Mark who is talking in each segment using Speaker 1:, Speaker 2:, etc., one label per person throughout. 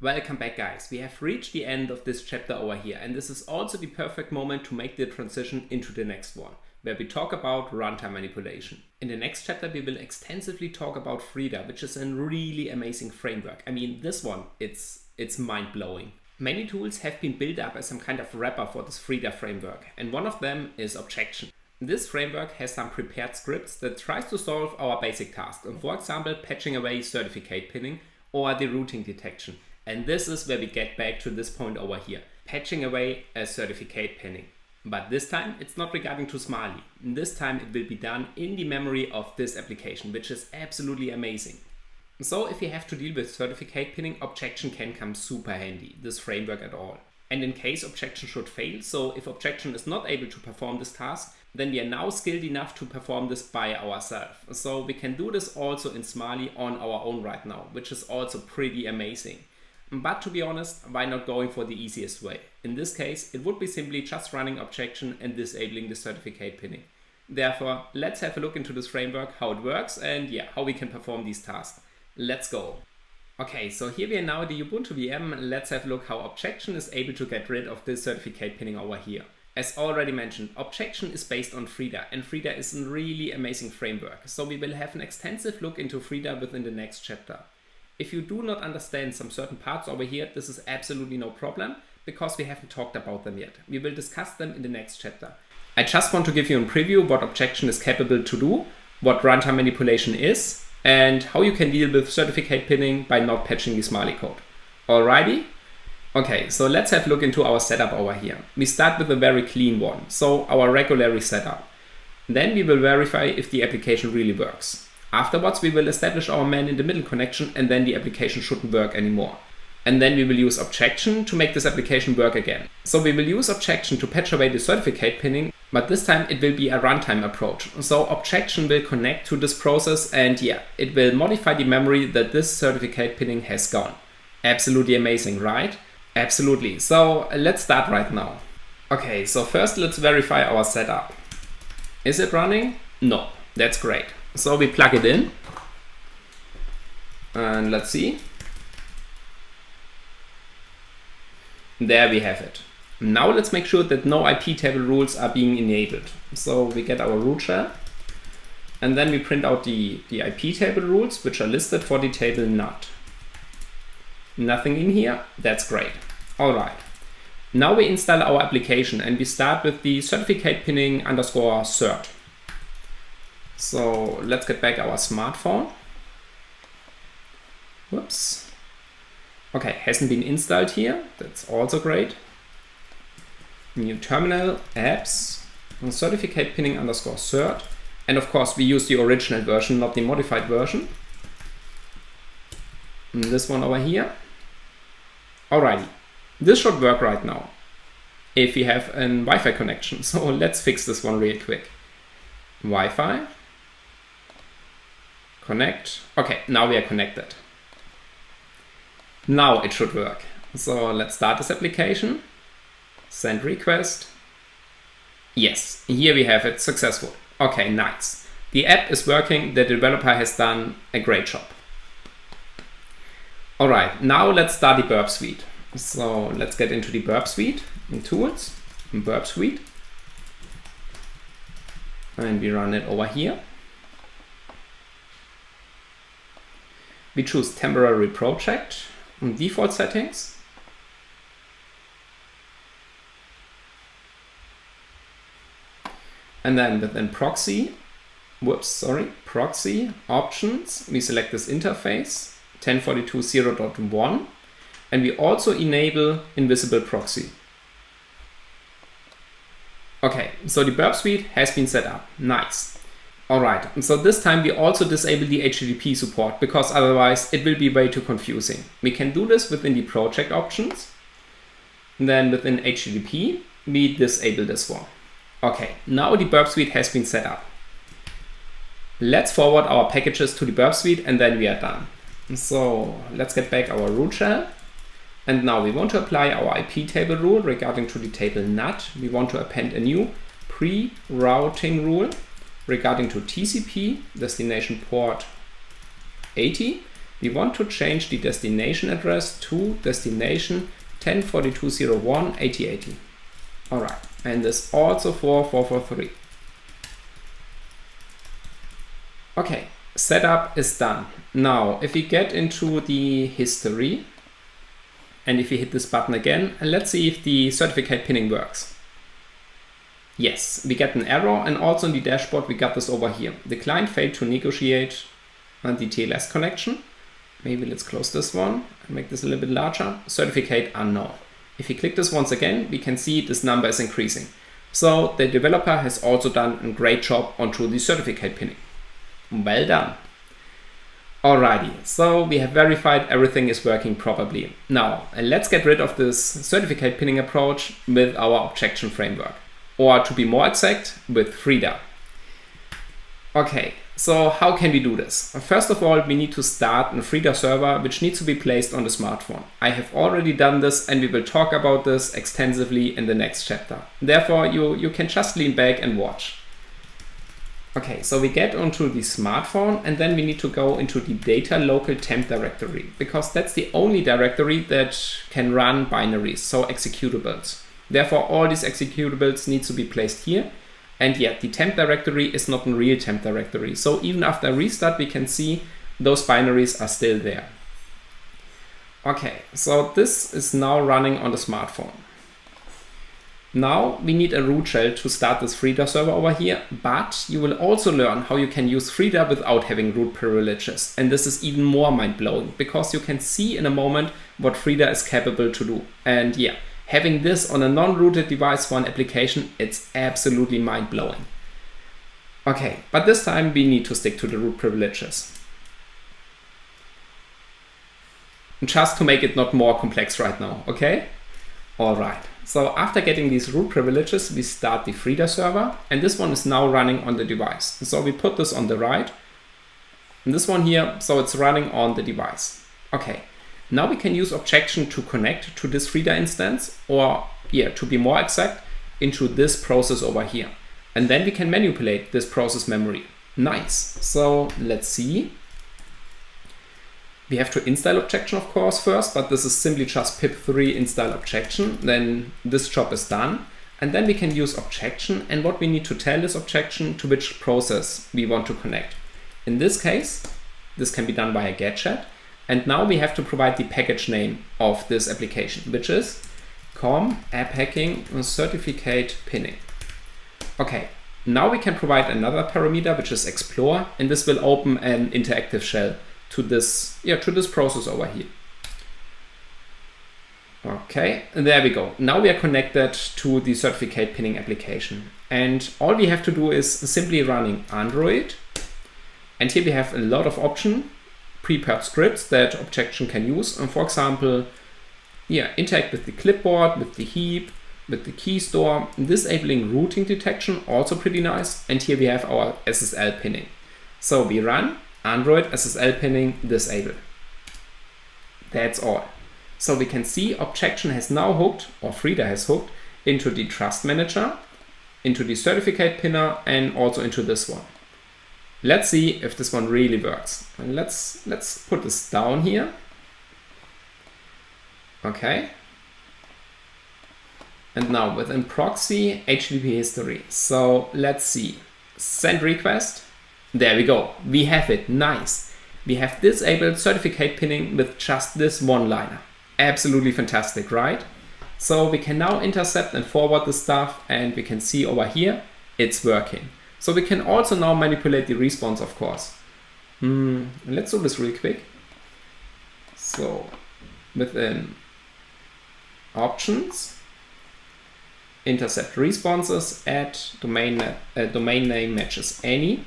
Speaker 1: Welcome back, guys. We have reached the end of this chapter over here, and this is also the perfect moment to make the transition into the next one, where we talk about runtime manipulation. In the next chapter, we will extensively talk about Frida, which is a really amazing framework. I mean, this one, it's mind-blowing. Many tools have been built up as some kind of wrapper for this Frida framework, and one of them is Objection. This framework has some prepared scripts that tries to solve our basic task, and for example, patching away certificate pinning or the routing detection. And this is where we get back to this point over here, patching away a certificate pinning. But this time it's not regarding to Smiley. This time it will be done in the memory of this application, which is absolutely amazing. So if you have to deal with certificate pinning, Objection can come super handy, this framework at all. And in case Objection should fail, so if Objection is not able to perform this task, then we are now skilled enough to perform this by ourselves. So we can do this also in Smiley on our own right now, which is also pretty amazing. But to be honest, why not going for the easiest way? In this case, it would be simply just running Objection and disabling the certificate pinning. Therefore, let's have a look into this framework, how it works, and yeah, how we can perform these tasks. Let's go. Okay, so here we are now at the Ubuntu VM. Let's have a look how Objection is able to get rid of this certificate pinning over here. As already mentioned, Objection is based on Frida, and Frida is a really amazing framework. So we will have an extensive look into Frida within the next chapter. If you do not understand some certain parts over here, this is absolutely no problem, because we haven't talked about them yet. We will discuss them in the next chapter. I just want to give you a preview what Objection is capable to do, what runtime manipulation is, and how you can deal with certificate pinning by not patching the Smiley code. Alrighty? Okay, so let's have a look into our setup over here. We start with a very clean one, so our regular setup. Then we will verify if the application really works. Afterwards, we will establish our man-in-the-middle connection, and then the application shouldn't work anymore. And then we will use Objection to make this application work again. So we will use Objection to patch away the certificate pinning, but this time it will be a runtime approach. So Objection will connect to this process, and yeah, it will modify the memory that this certificate pinning has gone. Absolutely amazing, right? Absolutely. So let's start right now. Okay, so first let's verify our setup. Is it running? No, that's great. So we plug it in and let's see. There we have it. Now let's make sure that no IP table rules are being enabled. So we get our root shell and then we print out the IP table rules, which are listed for the table NUT. Nothing in here, that's great. All right. Now we install our application and we start with the certificate pinning _ cert. So let's get back our smartphone. Whoops. Okay, hasn't been installed here. That's also great. New terminal, apps, certificate pinning _ cert. And of course we use the original version, not the modified version. And this one over here. Alrighty, this should work right now if we have a Wi-Fi connection. So let's fix this one real quick. Wi-Fi. Connect. Okay, now we are connected. Now it should work. So let's start this application. Send request. Yes, here we have it, successful. Okay, nice. The app is working. The developer has done a great job. All right, now let's start the Burp Suite. So let's get into the Burp Suite in Tools, in Burp Suite. And we run it over here. We choose temporary project and default settings. And then within proxy options, we select this interface 1042.0.1 and we also enable invisible proxy. Okay, so the Burp Suite has been set up. Nice. Alright, so this time we also disable the HTTP support because otherwise it will be way too confusing. We can do this within the project options. And then within HTTP, we disable this one. Okay, now the Burp Suite has been set up. Let's forward our packages to the Burp Suite and then we are done. So let's get back our root shell. And now we want to apply our IP table rule regarding to the table NUT. We want to append a new pre-routing rule regarding to TCP, destination port 80. We want to change the destination address to destination 10.42.01.8080. All right, and this also for 443. Okay, setup is done. Now, if we get into the history, and if we hit this button again, and let's see if the certificate pinning works. Yes, we get an error, and also in the dashboard we got this over here. The client failed to negotiate the TLS connection. Maybe let's close this one and make this a little bit larger. Certificate unknown. If we click this once again, we can see this number is increasing. So the developer has also done a great job onto the certificate pinning. Well done. Alrighty, so we have verified everything is working properly. Now, let's get rid of this certificate pinning approach with our objection framework. Or to be more exact, with Frida. Okay, so how can we do this? First of all, we need to start a Frida server which needs to be placed on the smartphone. I have already done this and we will talk about this extensively in the next chapter. Therefore, you can just lean back and watch. Okay, so we get onto the smartphone and then we need to go into the data local temp directory because that's the only directory that can run binaries, so executables. Therefore, all these executables need to be placed here. And yet the temp directory is not a real temp directory. So even after restart, we can see those binaries are still there. Okay, so this is now running on the smartphone. Now we need a root shell to start this Frida server over here, but you will also learn how you can use Frida without having root privileges. And this is even more mind-blowing because you can see in a moment what Frida is capable to do. And yeah, having this on a non-rooted device for an application, it's absolutely mind-blowing. Okay, but this time we need to stick to the root privileges. Just to make it not more complex right now, okay? All right. So after getting these root privileges, we start the Frida server, and this one is now running on the device. So we put this on the right, and this one here, so it's running on the device. Okay, now we can use Objection to connect to this Frida instance, or yeah, to be more exact, into this process over here. And then we can manipulate this process memory. Nice. So let's see. We have to install Objection, of course, first, but this is simply just pip3 install Objection. Then this job is done. And then we can use Objection. And what we need to tell this Objection to which process we want to connect. In this case, this can be done by a gadget. And now we have to provide the package name of this application, which is com app hacking certificate pinning. Okay, now we can provide another parameter, which is explore, and this will open an interactive shell to this process over here. Okay, and there we go. Now we are connected to the certificate pinning application. And all we have to do is simply running Android. And here we have a lot of options, prepared scripts that Objection can use. And for example, interact with the clipboard, with the heap, with the key store, disabling routing detection, also pretty nice. And here we have our SSL pinning. So we run Android SSL pinning disable. That's all. So we can see Objection has now hooked, or Frida has hooked, into the trust manager, into the certificate pinner, and also into this one. Let's see if this one really works. And let's put this down here. Okay. And now within proxy, HTTP history. So let's see. Send request. There we go. We have it. Nice. We have disabled certificate pinning with just this one-liner. Absolutely fantastic, right? So we can now intercept and forward the stuff, and we can see over here it's working. So we can also now manipulate the response, of course. Let's do this real quick. So within options, intercept responses, add domain name matches any.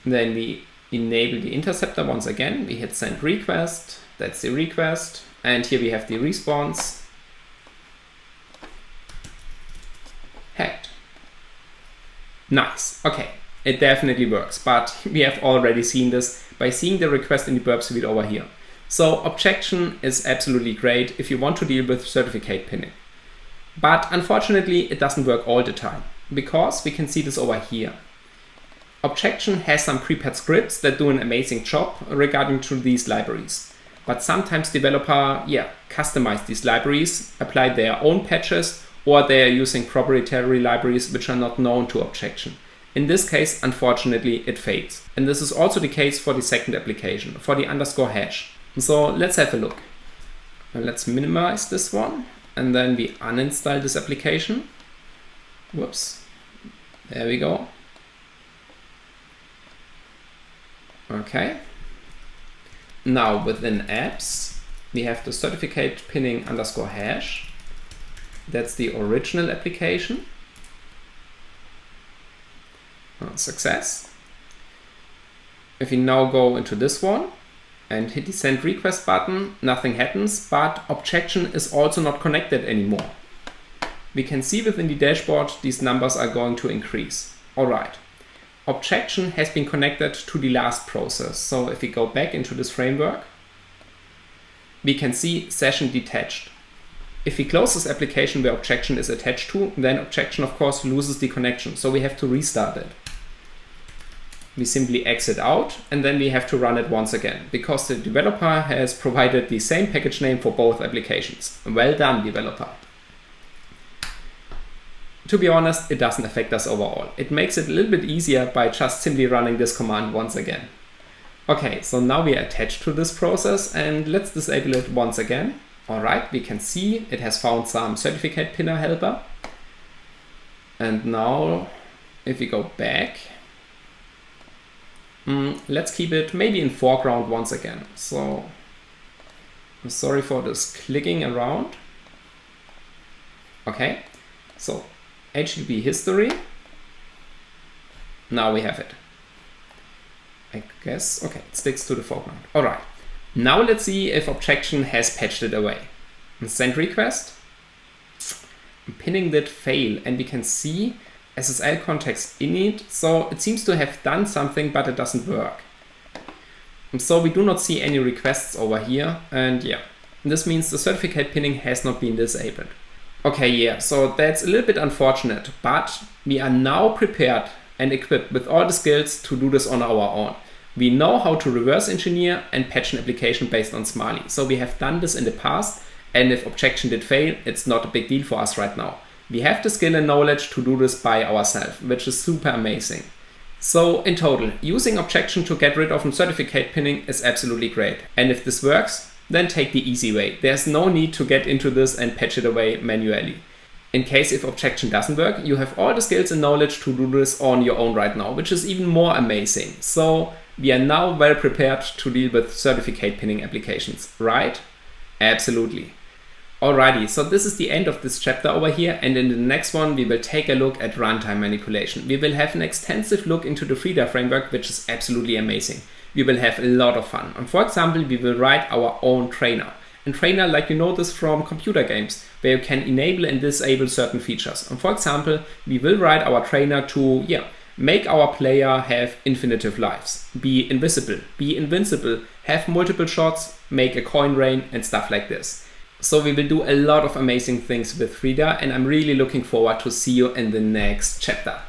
Speaker 1: Then we enable the interceptor once again. We hit send request. That's the request. And here we have the response. Hacked. Nice. Okay. It definitely works. But we have already seen this by seeing the request in the burp suite over here. So Objection is absolutely great if you want to deal with certificate pinning. But unfortunately, it doesn't work all the time because we can see this over here. Objection has some prepared scripts that do an amazing job regarding to these libraries. But sometimes developer, customize these libraries, apply their own patches, or they are using proprietary libraries which are not known to Objection. In this case, unfortunately, it fails. And this is also the case for the second application, for the underscore hash. So let's have a look. Let's minimize this one, and then we uninstall this application. Whoops. There we go. Okay. Now within apps, we have the certificate pinning underscore hash. That's the original application. Success. If we now go into this one and hit the send request button, nothing happens, but Objection is also not connected anymore. We can see within the dashboard these numbers are going to increase. Alright. Objection has been connected to the last process. So if we go back into this framework, we can see session detached. If we close this application where Objection is attached to, then Objection of course loses the connection. So we have to restart it. We simply exit out and then we have to run it once again because the developer has provided the same package name for both applications. Well done, developer. To be honest, it doesn't affect us overall. It makes it a little bit easier by just simply running this command once again. Okay, so now we are attached to this process and let's disable it once again. Alright, we can see it has found some certificate pinner helper. And now if we go back, let's keep it maybe in foreground once again. So I'm sorry for this clicking around. Okay, so HTTP history. Now we have it. I guess, okay, it sticks to the foreground. All right, now let's see if Objection has patched it away. Send request. Pinning did fail and we can see SSL context init, so it seems to have done something, but it doesn't work. So we do not see any requests over here, and this means the certificate pinning has not been disabled. Okay, so that's a little bit unfortunate, but we are now prepared and equipped with all the skills to do this on our own. We know how to reverse engineer and patch an application based on Smiley. So we have done this in the past, and if Objection did fail, it's not a big deal for us right now. We have the skill and knowledge to do this by ourselves, which is super amazing. So in total, using Objection to get rid of certificate pinning is absolutely great. And if this works, then take the easy way. There's no need to get into this and patch it away manually. In case if Objection doesn't work, you have all the skills and knowledge to do this on your own right now, which is even more amazing. So we are now well prepared to deal with certificate pinning applications, right? Absolutely. Alrighty, so this is the end of this chapter over here, and in the next one we will take a look at runtime manipulation. We will have an extensive look into the Frida framework, which is absolutely amazing. We will have a lot of fun. And for example, we will write our own trainer. And trainer, like you know this from computer games, where you can enable and disable certain features. And for example, we will write our trainer to make our player have infinitive lives, be invisible, be invincible, have multiple shots, make a coin rain, and stuff like this. So we will do a lot of amazing things with Frida, and I'm really looking forward to see you in the next chapter.